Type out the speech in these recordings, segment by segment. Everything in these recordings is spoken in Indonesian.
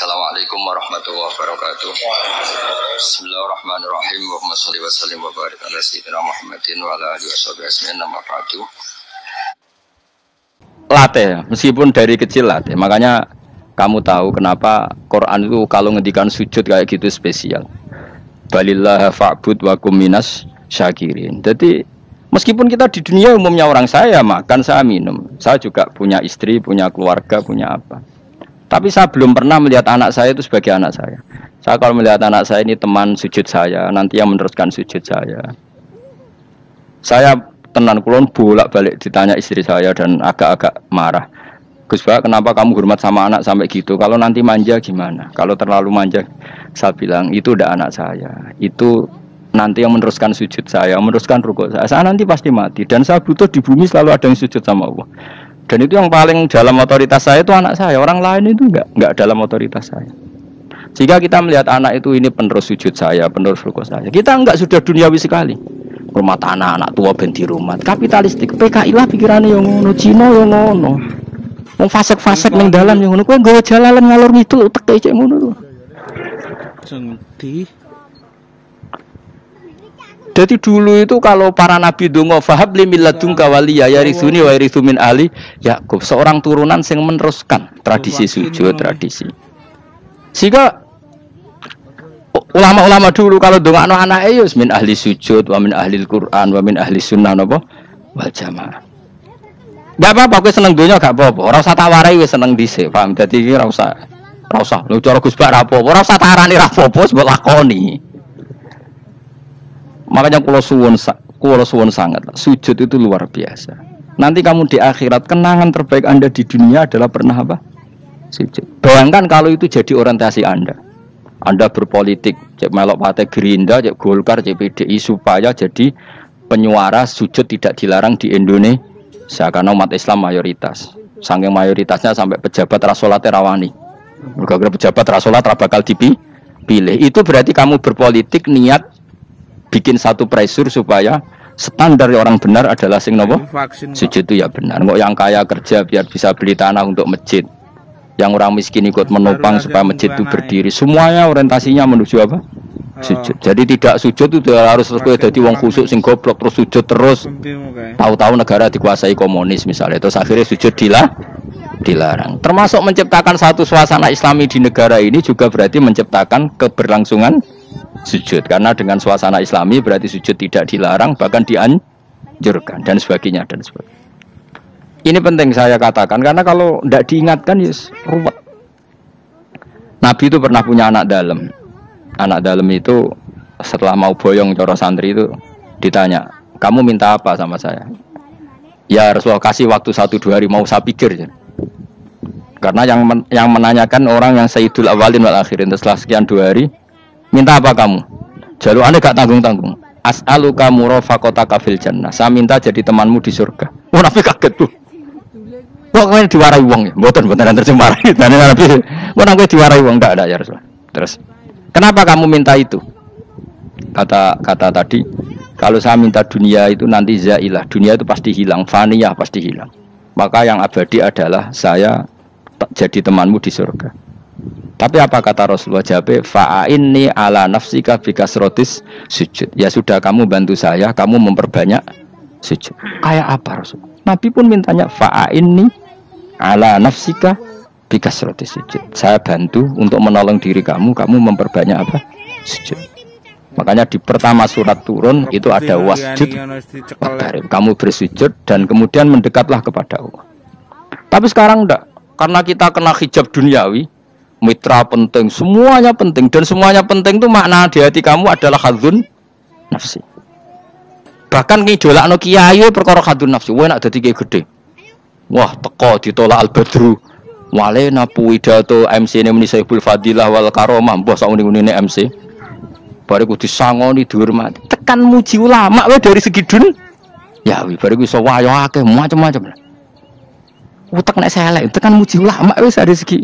Assalamualaikum warahmatullahi wabarakatuh. Bismillahirrahmanirrahim. Allahumma shalli wa sallim wa barik ala sayyidina Muhammadin wa ala alihi washabihi ajmain. Amma ba'du. Latih, meskipun dari kecil latih. Makanya kamu tahu kenapa Quran itu kalau ngendikan sujud kayak gitu spesial. Balillah fa'bud wa kum minas syakirin. Jadi meskipun kita di dunia umumnya orang saya makan, saya minum. Saya juga punya istri, punya keluarga, punya apa. Tapi saya belum pernah melihat anak saya itu sebagai anak saya. Saya kalau melihat anak saya ini teman sujud saya, nanti yang meneruskan sujud saya. Saya tenan kulon bolak-balik ditanya istri saya dan agak-agak marah. Gus Pak, kenapa kamu hormat sama anak sampai gitu? Kalau nanti manja gimana? Kalau terlalu manja, saya bilang itu udah anak saya. Itu nanti yang meneruskan sujud saya, meneruskan rukuk saya. Saya nanti pasti mati dan saya butuh di bumi selalu ada yang sujud sama Allah. Dan itu yang paling dalam otoritas saya itu anak saya. Orang lain itu enggak dalam otoritas saya. Jika kita melihat anak itu ini penerus sujud saya, penerus rukuk saya, kita enggak sudah duniawi sekali. Rumah tanah, anak tua ben di rumah. Kapitalistik, PKI lah pikirannya yang ngono, Cina yang ngono. Wong fasek-fasek ning dalan yang ngono, kowe nggawa jalalan ngalor ngidul utek cek ngono. Cengti. Jadi dulu itu kalau para nabi donga fahab li milladunka waliya yarithuni wa yarithu min ali Yakub, seorang turunan yang meneruskan tradisi sujud, tradisi. Sehingga ulama-ulama dulu kalau dongakno anake ya min ahli sujud wa min ahli Al-Qur'an wa min ahli sunnah napa wal jamaah. Enggak apa-apa kowe seneng donya gak apa-apa. Ora usah tak warai wis seneng dhisik, paham? Dadi iki ora usah. Lho cara Gus Bak ra apa-apa, ora usah tarani ra apa-apa, wis mbok lakoni. Makanya kalau suwun sangat sujud itu luar biasa. Nanti kamu di akhirat kenangan terbaik Anda di dunia adalah pernah apa? Sujud. Bayangkan kalau itu jadi orientasi Anda. Anda berpolitik, cek melok partai Gerindra, cek Golkar, cek PDI supaya jadi penyuara sujud tidak dilarang di Indonesia karena umat Islam mayoritas. Saking mayoritasnya sampai pejabat rasolate rawani. Gara-gara pejabat rasolat bakal dipilih. Itu berarti kamu berpolitik niat bikin satu pressure supaya standar orang benar adalah sing nopo sujud itu ya benar. Kok yang kaya kerja biar bisa beli tanah untuk masjid, yang orang miskin ikut menopang supaya masjid itu berdiri. Semuanya orientasinya menuju apa? Sujud. Jadi tidak sujud itu harus jadi wong khusuk sing goblok terus sujud terus. Tahu-tahu negara dikuasai komunis misalnya, terus akhirnya sujud dilarang. Termasuk menciptakan satu suasana Islami di negara ini juga berarti menciptakan keberlangsungan sujud, karena dengan suasana Islami berarti sujud tidak dilarang, bahkan dianjurkan dan sebagainya dan sebagainya. Ini penting saya katakan karena kalau tidak diingatkan yes ruwet. Nabi itu pernah punya anak dalam. Anak dalam itu setelah mau boyong coro santri itu ditanya, kamu minta apa sama saya? Ya Rasulullah, kasih waktu 1-2 hari mau saya pikir. Karena yang menanyakan orang yang sayyidul awalin wal akhirin. Setelah sekian 2 hari, minta apa kamu? Jaluannya gak tanggung-tanggung. As'aluka murafaqataka fil jannah. Saya minta jadi temanmu di surga. Oh, Nabi kaget tuh. Kok kowe diwarai wong ya? Mboten tercemar. Dane Nabi, kok nang kowe diwarai wong ndak ada ya Rasul. Terus, kenapa kamu minta itu? Kata tadi, kalau saya minta dunia itu nanti zailah. Dunia itu pasti hilang, faniyah pasti hilang. Maka yang abadi adalah saya jadi temanmu di surga. Tapi apa kata Rasulullah? Jawab, fa'inni ala nafsika bikasrotis sujud. Ya sudah, kamu bantu saya, kamu memperbanyak sujud. Kayak apa Rasul? Nabi pun mintanya fa'inni ala nafsika bikasrotis sujud. Saya bantu untuk menolong diri kamu memperbanyak apa? Sujud. Makanya di pertama surat turun itu ada wasjud. Kamu bersujud dan kemudian mendekatlah kepada Allah. Tapi sekarang enggak. Karena kita kena hijab duniawi, mitra penting, semuanya penting, dan semuanya penting itu makna di hati kamu adalah hadzun nafsi. Bahkan ngidolakno kiai perkara hadzun nafsi, wah nak dadi kiai gede. Wah, teko ditolak al-badru. Wale napu pidato MC ne muni Saiful Fadilah wal Karomah, mbah sak uning-unine MC. Bariku disangoni dihormati. Tekan muji ulama wae dari segi dun. Ya wi bariku iso wayo akeh macam-macam. Utek nek selek, tekan muji ulama wis dari segi.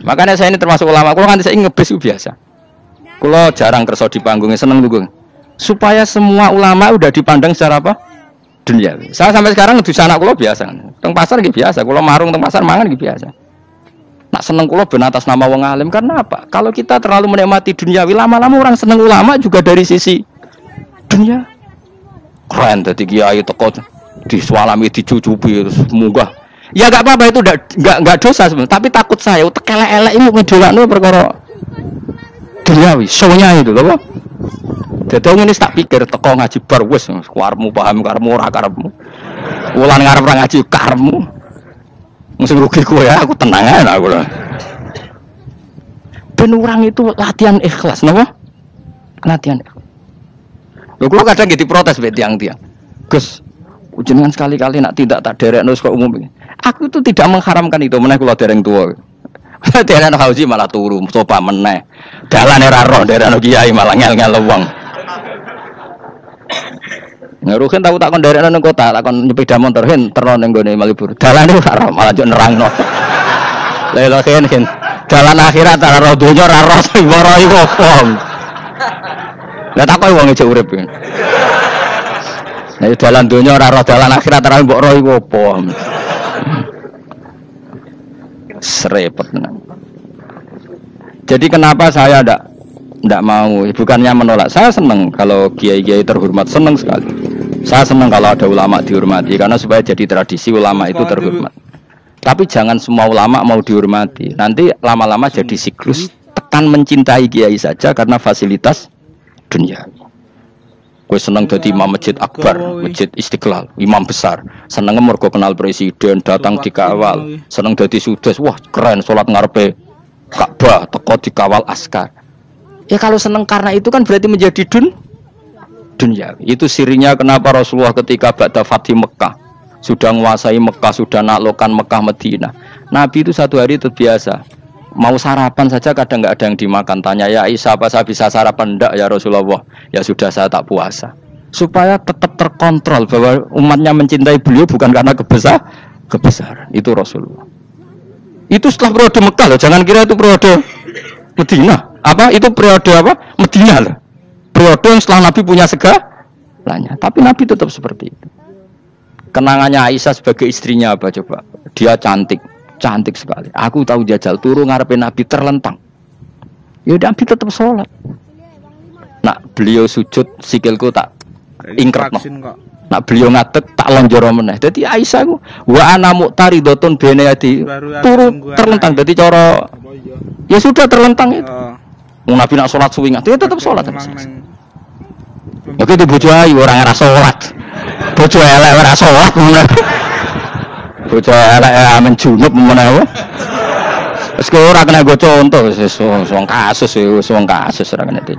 Makanya saya ini termasuk ulama. Kalau nganti saya ngebes biasa. Kalau jarang kerso di panggungnya seneng dukung. Supaya semua ulama udah dipandang secara apa? Dunia. Saya sampai sekarang ngedus anak kalau biasa. Teng pasar gitu biasa. Kalau marung teng pasar mangan gitu biasa. Nak seneng kula ben atas nama wong alim karena apa? Kalau kita terlalu menikmati duniawi, lama-lama orang seneng ulama juga dari sisi dunia. Keren dadi kiai teko disualami dicucupi terus munggah. Ya enggak apa-apa itu enggak dosa sebenarnya, tapi takut saya elek-elek ini ngedolakno perkara duniawi, show-nya itu lho. Dadi ngene tak pikir teko ngaji bar wis karepmu paham karepmu ora karepmu. Wulan ngarep ora ngaji karepmu. Mesti rugi kowe ya, aku tenang ae aku lho. Ben orang itu latihan ikhlas, napa? Latihan ikhlas. Lho kula kadang gitu protes mbek tiang-tiang. Gus, jenengan sekali-kali nak tidak tak derekno kok umum. Aku itu tidak mengharamkan itu, meneh kula dereng tuwa. Derekno hausi malah turu, coba meneh. Dalane ra roh derekno kiai malah ngel-ngel wong. Ngeruhin tahu tak kon derekno nang kota, tak kon sepeda motor hen terno ning gone Malibur. Dalane ora roh malah yo nerangno. Lha hen dalan akhirat ora roh donya ora roh sing ora iku opo. Lah tak koyo wong ejek urip. Nek dalan donya ora roh dalan akhirat ora mbok roh iku opo. Serepet. Jadi kenapa saya ndak mau, bukannya menolak. Saya senang kalau kiai-kiai terhormat, senang sekali. Saya senang kalau ada ulama dihormati karena supaya jadi tradisi ulama itu terhormat. Tapi jangan semua ulama mau dihormati. Nanti lama-lama jadi siklus tekan mencintai kiai saja karena fasilitas dunia. Gue senang jadi imam masjid akbar, masjid Istiqlal, imam besar. Senang mergo kenal presiden, datang dikawal. Senang jadi sudes, wah keren, sholat ngarepe Ka'bah, teko dikawal askar. Ya kalau senang karena itu kan berarti menjadi dunia. Itu sirinya kenapa Rasulullah ketika ba'da Fathi Mekah sudah menguasai Mekah, sudah naklukkan Mekah Madinah. Nabi itu satu hari terbiasa mau sarapan saja kadang nggak ada yang dimakan. Tanya ya Aisyah, apa saya bisa sarapan? Enggak ya Rasulullah. Ya sudah saya tak puasa. Supaya tetap terkontrol bahwa umatnya mencintai beliau bukan karena kebesaran. Itu Rasulullah. Itu setelah periode Mekah loh. Jangan kira itu periode Madinah. Apa itu periode apa? Madinah loh. Periode yang setelah Nabi punya segalanya. Tapi Nabi tetap seperti itu. Kenangannya Aisyah sebagai istrinya apa coba? Dia cantik sekali. Aku tahu jajal turu ngarepin Nabi terlentang. Ya Nabi tetap sholat. Nak beliau sujud sikilku tak ingkret. Nak beliau ngadeg tak lonjoro meneh. Jadi Aisyah ku wa ana muqtaridotun bene adi turu terlentang. Jadi cara ya sudah terlentang itu. Nabi nak sholat suwingat, dia tetap sholat. Oke, itu bojo ayu orang ora sholat. Bojo elek ora sholat. Bojo elek amen junub menawa. Wis ora kena go contoh wis wong kasus wong kasus ora kena itu.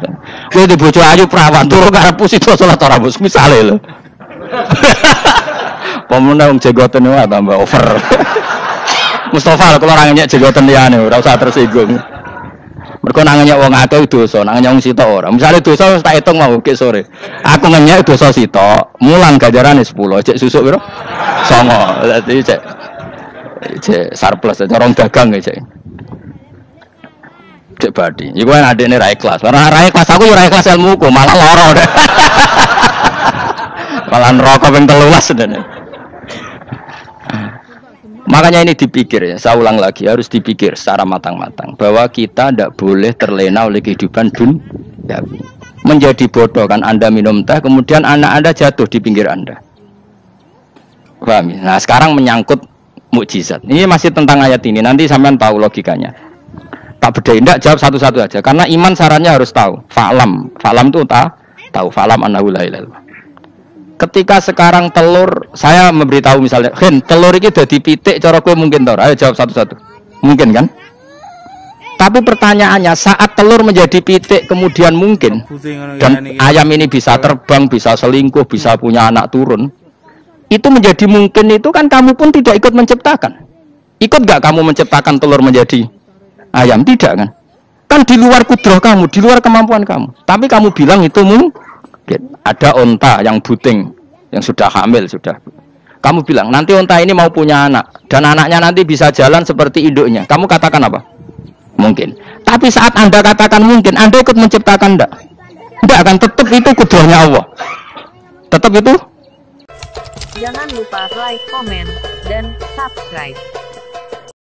Kowe itu bojo ayu prawan turu karepmu sida sholat ora bos misale lho. Pemenang wong jenggoten wae tambah over. Mustafa kalau orang nyek jenggoten liyane ora usah tersinggung. Mergo nang nyek wong akeh dosa, nang nyek wong sitok ora. Misale dosa tak hitung mau ke sore. Aku ngenyek dosa sitok, mulang ganjarane 10, cek susuk piro? 9. Dadi cek surplus cara dagang cek. Cek badi. Iku kan adene ra ikhlas. Ora ikhlas aku yo ora ikhlas ilmuku, malah lara. Malah neraka ping 13 dene. Makanya ini dipikir ya, saya ulang lagi harus dipikir secara matang-matang bahwa kita tidak boleh terlena oleh kehidupan dunia. Menjadi bodoh kan Anda minum teh, kemudian anak Anda jatuh di pinggir Anda. Paham ya? Nah sekarang menyangkut mukjizat. Ini masih tentang ayat ini, nanti sampean tahu logikanya. Tak bedain, tidak jawab satu-satu aja. Karena iman syaratnya harus tahu. Fa'lam itu tahu. Fa'lam annahu la ilaha illallah. Ketika sekarang telur, saya memberitahu misalnya, telur ini dadi pitik, cara kowe mungkin tor. Ayo jawab satu-satu. Mungkin kan? Tapi pertanyaannya, saat telur menjadi pitik kemudian mungkin, dan ayam ini bisa terbang, bisa selingkuh, bisa punya anak turun, itu menjadi mungkin itu kan kamu pun tidak ikut menciptakan. Ikut gak kamu menciptakan telur menjadi ayam? Tidak kan? Kan di luar kudrah kamu, di luar kemampuan kamu. Tapi kamu bilang itu mungkin. Ada onta yang buting, yang sudah hamil, sudah. Kamu bilang, nanti onta ini mau punya anak. Dan anaknya nanti bisa jalan seperti induknya. Kamu katakan apa? Mungkin. Tapi saat Anda katakan mungkin, Anda ikut menciptakan enggak? Enggak akan tetap itu kudrahnya Allah. Tetap itu. Jangan lupa like, komen, dan subscribe.